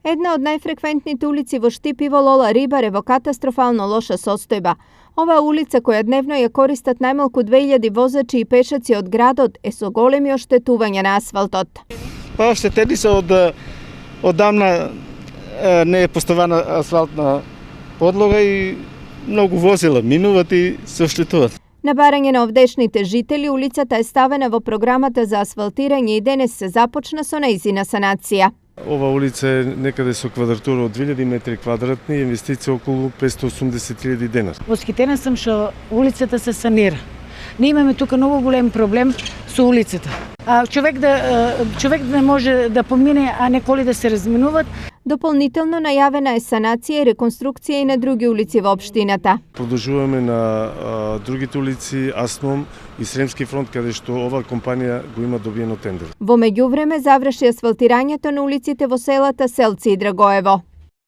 Една од најфреквентните улици во Штип и во Лола Рибарево катастрофално лоша состојба. Ова улица, која дневно ја користат најмалку 2000 возачи и пешаци од градот, е со големи оштетувања на асфалтот. Па оштетени се одамна не е поставена асфалтна подлога и многу возила минуваат и се оштетуваат. На барање на овдешните жители, улицата е ставена во програмата за асфалтирање и денес се започна со нејзина санација. Ова улица е некаде со квадратура од 2000 метри квадратни и инвестиција околу 580.000 денари. Восхитена сум што улицата се санира. Ние имаме тука многу голем проблем со улицата. Човек да може да помине, а не коли да се разминуваат. Дополнително најавена е санација и реконструкција и на други улици во општината. Продолжуваме на другите улици, Асмом и Сремски фронт, каде што ова компанија го има добиено тендер. Во меѓувреме заврши асфалтирањето на улиците во селата Селци и Драгоево.